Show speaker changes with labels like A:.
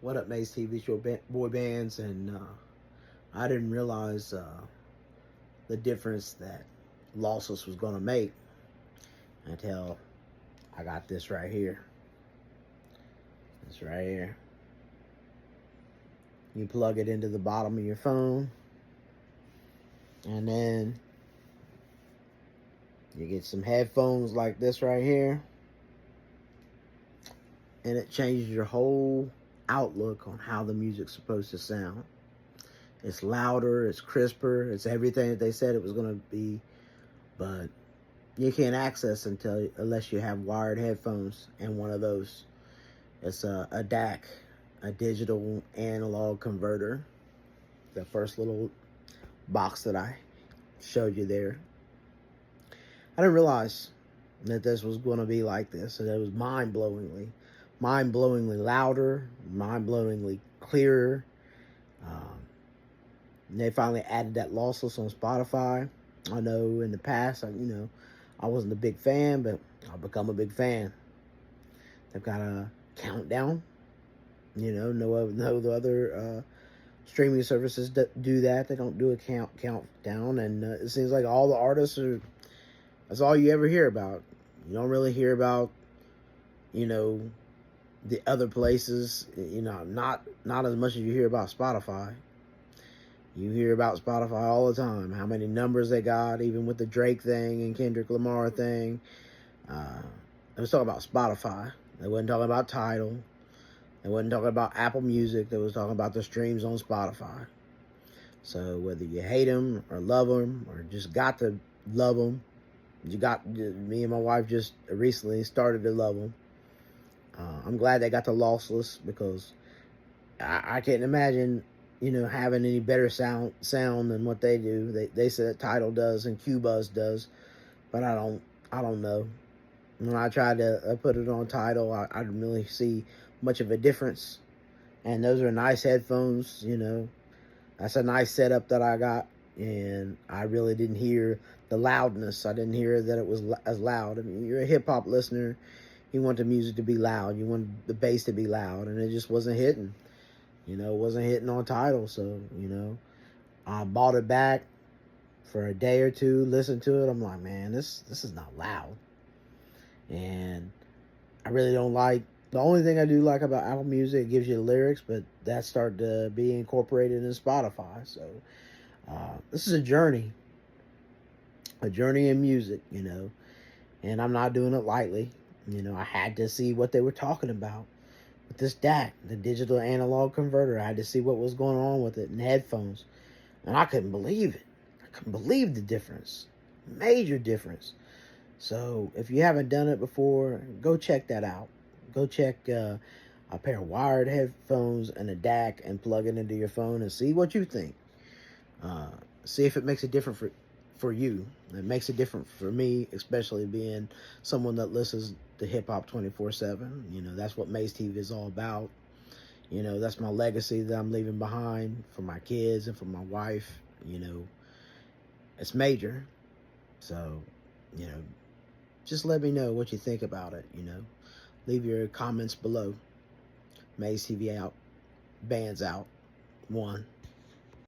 A: What up, Maze TV show boy bands, and I didn't realize the difference that Lossless was gonna make until I got this right here. This right here. You plug it into the bottom of your phone, and then you get some headphones like this right here, and it changes your whole outlook on how the music's supposed to sound. It's louder, it's crisper, it's everything that they said it was going to be, but you can't access unless you have wired headphones and one of those. It's a DAC, a digital analog converter. The first little box that I showed you there. I didn't realize that this was going to be like this, and it was mind-blowingly louder, mind-blowingly clearer. They finally added that Lossless on Spotify. I know in the past, I wasn't a big fan, but I've become a big fan. They've got a countdown. No other streaming services do that. They don't do a countdown, and it seems like all the artists that's all you ever hear about. You don't really hear about, the other places, not as much as you hear about Spotify. You hear about Spotify all the time, how many numbers they got, even with the Drake thing and Kendrick Lamar thing. They was talking about Spotify. They wasn't talking about Tidal. They wasn't talking about Apple Music. They was talking about the streams on Spotify. So whether you hate them or love them or just got to love them, me and my wife just recently started to love them. I'm glad they got the Lossless, because I can't imagine having any better sound than what they do. They said that Tidal does and Qbuzz does, but I don't know. When I tried to put it on Tidal, I didn't really see much of a difference. And those are nice headphones. That's a nice setup that I got, and I really didn't hear the loudness. I didn't hear that it was as loud. I mean, you're a hip hop listener. You want the music to be loud. You want the bass to be loud, and it just wasn't hitting. It wasn't hitting on Tidal. So, I bought it back for a day or two, listened to it. I'm like, man, this is not loud. And I really don't like, the only thing I do like about Apple Music, it gives you the lyrics, but that started to be incorporated in Spotify. So, this is a journey in music, and I'm not doing it lightly. I had to see what they were talking about with this DAC, the digital analog converter. I had to see what was going on with it in headphones, and I couldn't believe it. I couldn't believe the difference, major difference. So if you haven't done it before, go check that out. Go check a pair of wired headphones and a DAC and plug it into your phone and see what you think. See if it makes a difference for you. It makes it different for me, especially being someone that listens to hip-hop 24/7. That's what Maze TV is all about. That's my legacy that I'm leaving behind for my kids and for my wife. It's major. So, just let me know what you think about it. Leave your comments below. Maze TV out. Bands out. 1.